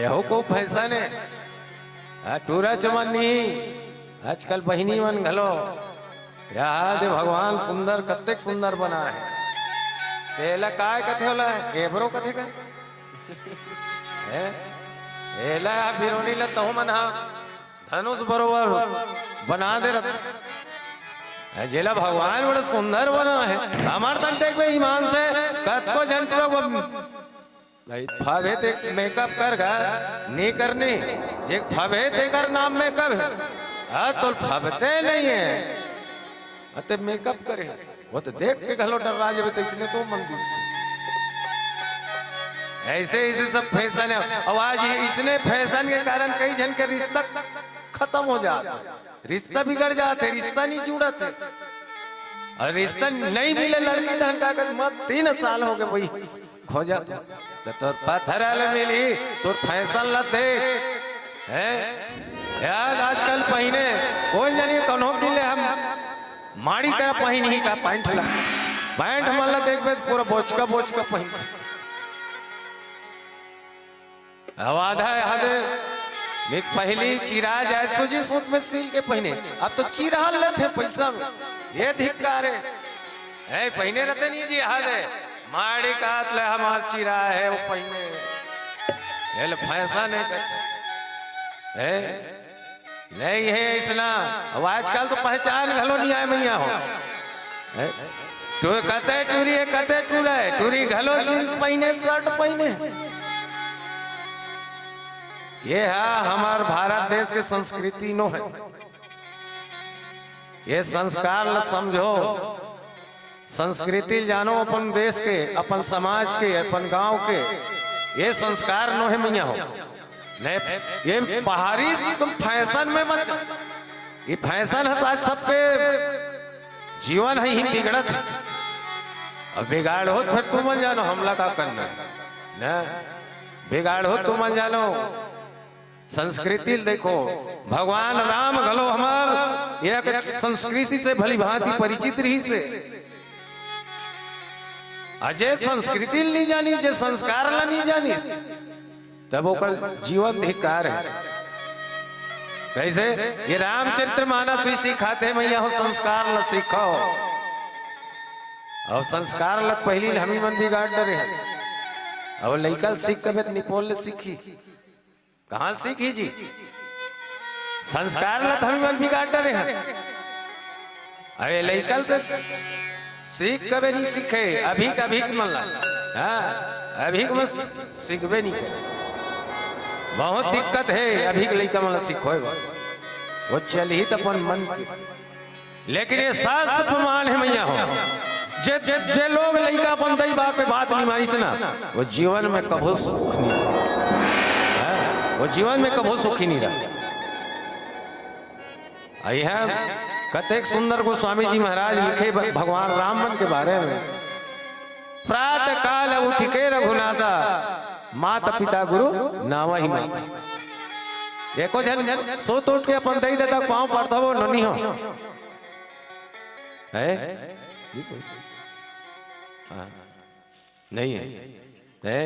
हो को फैशन है टूरा चमन नहीं। आजकल बहिनी मन घलो याद भगवान सुंदर कत्ते सुंदर बना है, तेला काय कथे होला एबरो कथे का एला बिरोनी ल तहु मन धनुष बरोबर बना दे रहा जेला भगवान बड़ा सुंदर बना है। हमार तन देख भाई ईमान से कत को जन भाई फावे ते मेकअप कर गा नहीं करनी जे फावे ते कर नाम मेकअप है, हाँ तो फावते नहीं है अते मेकअप करे वो तो देख के घलो डर राज तो इसने तो मंदिर ऐसे ऐसे सब फैशन है। और आज इसने फैशन के कारण कई जन के रिश्ता खत्म हो जाता, रिश्ता बिगड़ जाते, रिश्ता नहीं जुड़ते, और रिश्ता नहीं मिले लड़की धन का मत 3 साल हो गए वही खो जाता तो पत्थर मिली तो फैशन ला देख है याद। आजकल पहने कोई जानिए कौन दिले हम माड़ी तरह पहन ही का पैंट ला पैंट मन ला देख पूरा बोचका पहन आधा नित पहली चिरा जाए सोजी सूत में सील के पहने, अब तो चिरा लेते पैसा में, ये धिक्कार है पहने रहते नहीं जी हाथ है माड़ी कात ले हमार चिरा है वो पहने फैसा नहीं करते है नहीं है इसना। अब आजकल तो पहचान घलो नहीं आए मैया हो। है? तो कते टूरी है, कते टूरा है, टूरी घलो जींस पहने शर्ट पहने। ये है हमार भारत देश के संस्कृति नो है। ये संस्कार ल समझो, संस्कृति जानो अपन देश के, अपन समाज के, अपन गांव के। ये संस्कार नो है मैया हो। नहीं ये बाहरी तुम फैशन में मत। ये फैशन है तो आज सबके जीवन है ही बिगड़त है। अब बिगाड़ हो फिर तुम मन जानो हमला का करना है ना। बिगाड़ हो तुम मन जानो। संस्कृति देखो, भगवान राम घलो हमार एक संस्कृति से भली भांति परिचित रही से। अजय संस्कृति नहीं जानी, जे संस्कार ला नहीं जानी, तब ओकर जीवन धिक्कार है। कैसे ये रामचरित्र मानस भी सिखाते हैं मैया हो, संस्कार ला सीखो। और संस्कार ला पहली हमी मन बिगाड़ डरे हैं। और लइका सीख कबे निपोल ले सीखी, कहां सीखी जी? संस्कार ला हमी मन बिगाड़ डरे हैं। अरे लइका तो सीख कबे नहीं सीखे, अभी कभी मन ला। हाँ अभी में सीखबे नहीं करे। बहुत दिक्कत है अभी के लइका मन सीखो। वो चल ही तो अपन मन की। लेकिन ये शास्त्र प्रमाण है मैया हो, जे लोग लइका अपन दई बाप पे बात नहीं मानी से ना, वो जीवन में कभू सुख नहीं रहा। वो जीवन में कभू सुखी नहीं रहा। यह कतेक सुंदर गोस्वामी जी महाराज लिखे भगवान रामन के बारे में। प्रातः काल उठ के रघुनाथा, माता पिता गुरु नावा ही माता। देखो जन सोत उठ के अपन दई देता पाँव पड़ता वो ननी हो है नहीं है।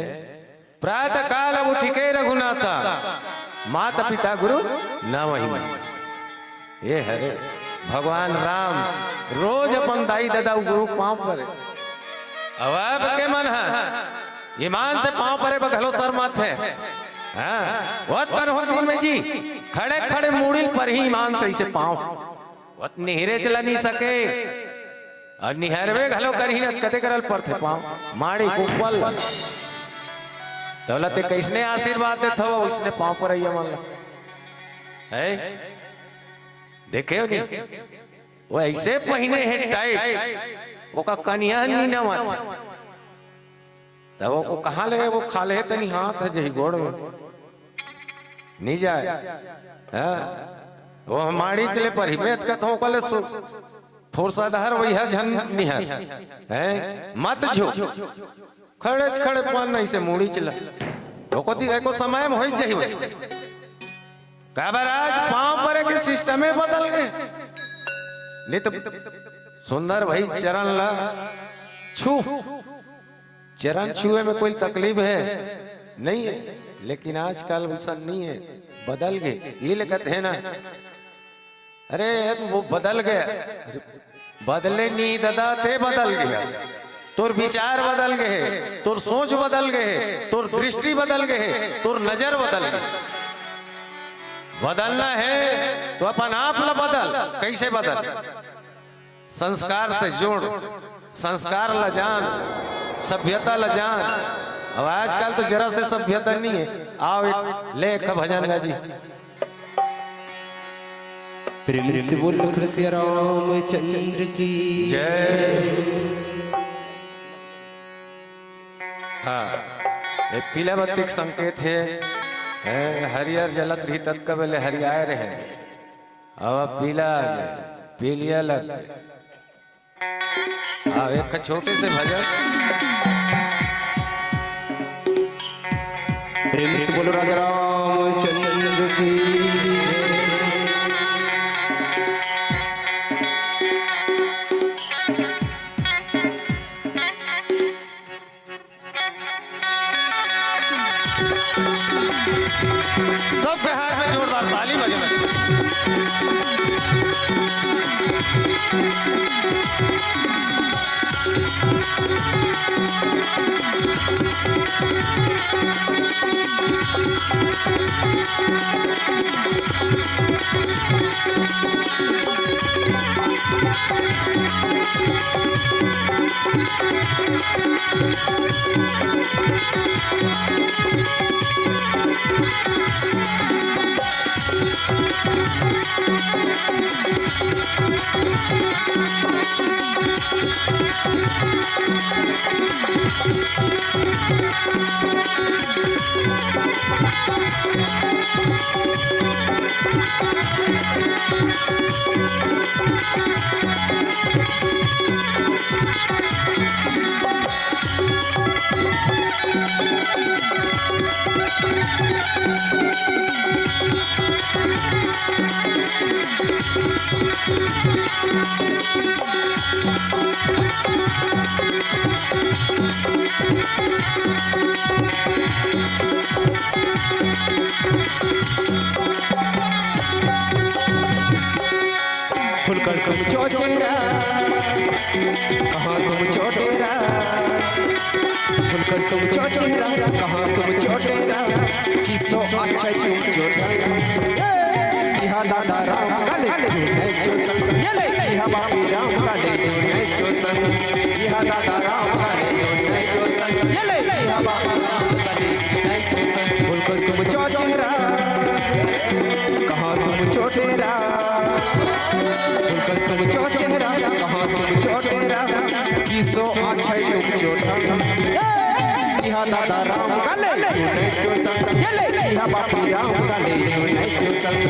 प्रातः काल उठ के रघुनाथा, माता पिता गुरु नावा ही माता। ये हरे भगवान राम रोज अपन दाई दादा गुरु पाँव पर। अब के मन है ईमान से पाँव परे बघलो सर माथे। वत कर हो दिन में जी खड़े खड़े मूड़िल पर ही ईमान से इसे पाँव वत निहरे चला नहीं सके। और निहरवे घलो कर ही न कते करल पर थे पाँव माड़ी कुपल। दौलत कैसने आशीर्वाद देता हो उसने पाँव पर आइया मान ला है। देखे हो नहीं वो ऐसे पहने है टाइट, वो का कन्या नहीं ना माथे। तब वो कहाँ लगे वो खा ले तनी हाथ है जही गोड़ में नहीं जाए। वो हमारी चले पर हिम्मत का तो कले फुर्सत हर वही है झन निहर है मत झो खड़े खड़े पान नहीं से मुड़ी चला। तो को समय में हो जही वैसे काबराज पांव पर के सिस्टम में बदल गए। नहीं तो सुंदर भाई चरण ला छू, चरण छुए में कोई तकलीफ है नहीं है। लेकिन आजकल वैसा नहीं है, बदल गए। ये लगते है ना, अरे वो बदल गया। बदले नहीं दादा ते बदल गया। तोर विचार बदल गए, तोर सोच बदल गए, तोर दृष्टि बदल गए, तोर नजर बदल गए। बदलना है तो अपन आप ला बदल। कैसे बदल? संस्कार से जोड़, संस्कार ला जान, सभ्यता ला जान। अब आजकल तो जरा से सभ्यता नहीं है। आओ एक ले एक भजन गा जी। प्रेम से बोल कृष्ण रामचंद्र की जय। हाँ ये पीला बत्ती का संकेत है। हरियर जलत रही तत्कबले हरियाए रहे। अब पीला आ गया, पीलिया लग गया। एक छोटे से भजन। प्रेम से बोलो राजा रामचंद्र की सबके हाथ में जोरदार ताली बजना। फुलकर तुम चौचेरा कहाँ तुम चौटेरा, फुलकर तुम चौचेरा कहाँ तुम चौटेरा, किसो अच्छा तुम चोटा यहाँ दादा राम काले है जो संग, यहाँ बापी राम काले है जो संग, यहाँ दादा राम काले है जो संग, यहाँ बापी राम काले है जो संग। फुलकर तुम चौचेरा कहाँ तुम चौटेरा, फुलकर तुम चौचेरा कहाँ तुम चौटेरा, किसो अच्छा तुम चोटा यहाँ दादा राम काले है जो संग, यहाँ बापी राम काले है जो संग,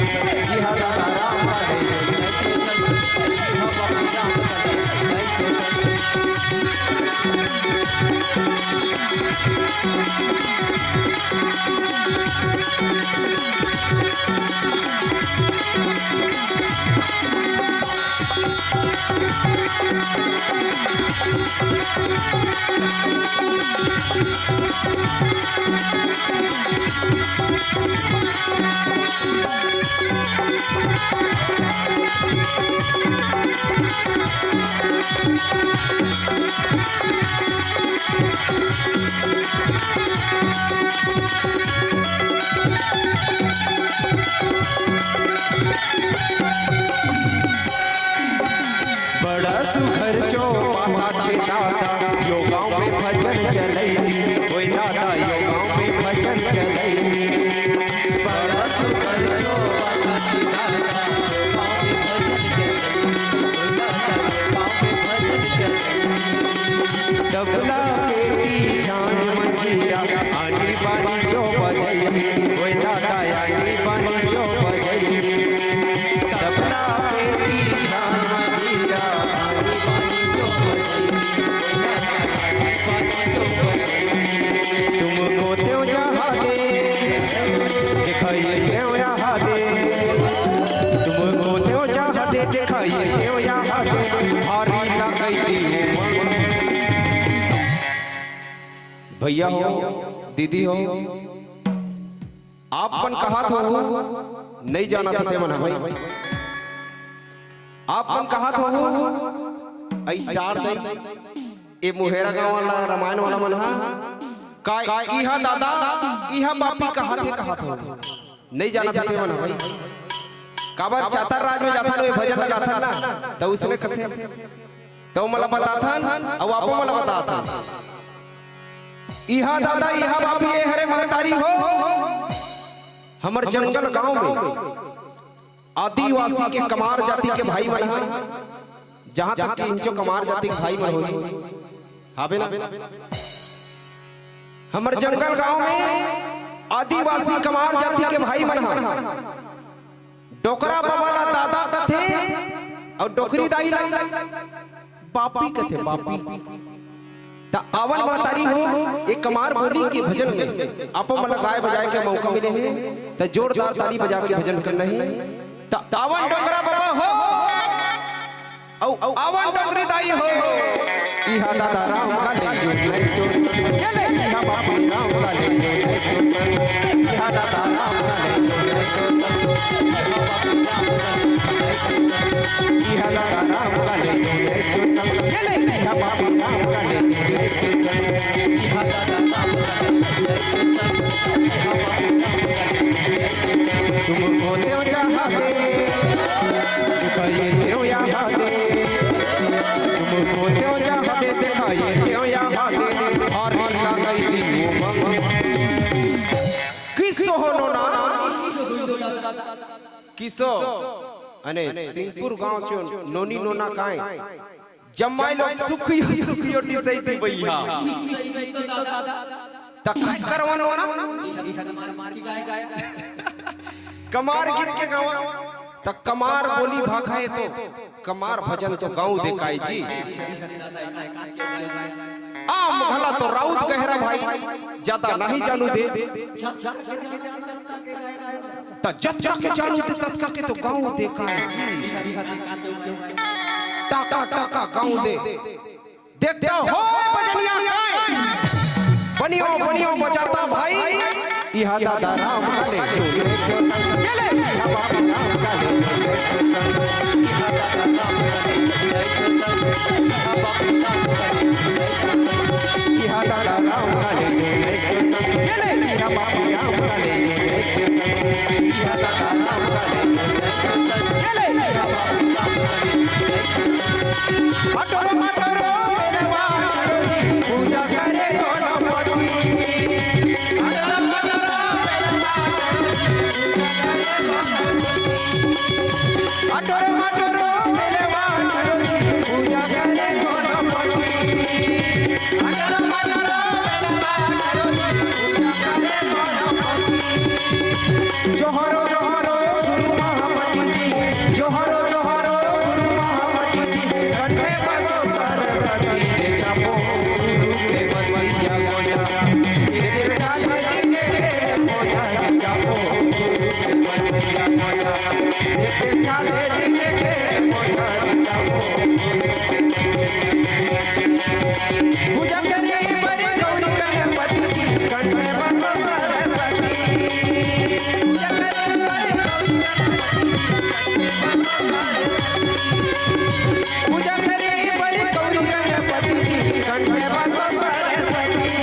यहाँ दादा राम काले है जो संग, यहाँ बापी राम काले है जो बड़ा सुघर चो माता छे दादा, यो गाँव में भजन चलैली, ओए दादा यो गाँव में भजन चलैली। बड़ा सुघर चो माता छे दादा, यो गाँव में भजन चलैली, ओए दादा यो गाँव में भजन चलैली। तबला बेटी जान मंजीरा, आनी बानी जो बजैली, ओए दादा आनी बानी जो बजैली। तबला बेटी जान मंजीरा, तुमको त्यों जहाँ दे दिखाइए त्यों यहाँ दे, तुमको त्यों जहाँ दे दिखाइए त्यों यहाँ दे, भारी लगई भैया हो दीदी हो, आपन कहा था नहीं जाना था ते मना भाई, आपन कहा था आई डार दे ए मुहेरा गांव वाला रामायण वाला मन का इहा दादा इहा बापी कहा था नहीं जाना था ते मना भाई, काबर चातर राज में जाथा नो भजन में जाथा ना, तो उसने कथे तो मला बताथा और आपो मला बताथा इहा दादा इहा बापी ए हरे महतारी हो, हमर जंगल गांव में आदिवासी के कमार जाति के भाई बहन, जहां तक कि इंचो कमार जाति के भाई बहन होई हाबे ना, हमर जंगल गांव में आदिवासी कमार जाति के भाई बहन, डोकरा बाबा दादा कथे और डोकरी दाई बापी कथे बापी, ता आवन महतारी हो एक कमार बोली के भजन में आपो मन गाय बजाए के मौका मिले है, ता जोरदार ताली बजा के भजन करना है। ता आवन डोकरा बाबा हो औ आवन डोकरी दाई हो, इहा दादा राम काले जो है जो इहा बापू राम काले जो है जो, इहा दादा राम काले जो है जो, इहा दादा राम काले जो है जो, इहा बापू राम काले जो है जो, इहा दादा राम काले जो है जो, इहा बापू राम काले जो है। तुमको त्यों जहाँ दे दिखाइए त्यों यहाँ दे, तुमको त्यों जहाँ दे दिखा ये क्यों यहाँ तेरी और नीला गई थी किसो हो नोना किसो अने सिंहपुर गांव से नोनी नोना काए जम्माई लोग सुखियो डिसई थी भैया त काय करवानो ना कमार गीत के गावा त कमार बोली भाखाए तो कमार भजन तो गाँव देखाई जी आम भला तो राउत गहरा भाई ज्यादा नहीं जानू दे त जब जाके जानू दे तत्का के तो गाँव देखाई जी टाका टाका गाँव दे देखता हो भजनिया बनियो बनियो बजाता भाई इहा दादा राम काले चले राम काले इहा दादा राम इहा दादा राम काले चले राम काले इहा दादा राम काले चले मटरो मटरो पूजा करे अटोरो मटोरो मेरे वाटरो पूजा करे गणपति अटोरो मटोरो मेरे वाटरो पूजा करे गणपति जोहरो जोहरो गुरु महापति जी जोहरो जोहरो गुरु महापति जी कंठे बसो सरस्वती रे चापो गुरु के बसैया गोया तेरे राजा जी के मोजा के चापो गुरु के बसैया गोया तेरे चाले पूजा करे बड़ी गौरी गणपति जी कंठे बसो सरस्वती पूजा करे बड़ी गौरी पूजा करे बड़ी गौरी गणपति जी कंठे बसो सरस्वती पूजा करे बड़ी गौरी गणपति जी कंठे बसो सरस्वती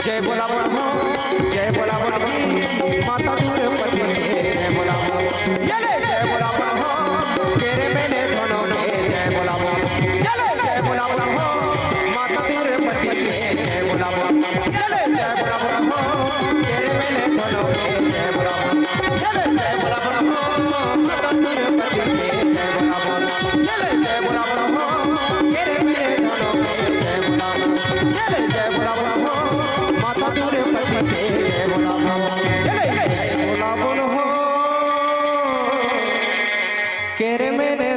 जय बोला जय बोला माता द्रौपदी जय बोला जय बोला तेरे मैंने दोनों में जय बोला जय बोला माता द्रौपदी जय बोला जय बोला तेरे मैंने दोनों में जय बोला जय बोला माता द्रौपदी जय बोला तेरे मैंने दोनों में जय बोला जय बोला माता द्रौपदी जय बोला बोलो केरे मैंने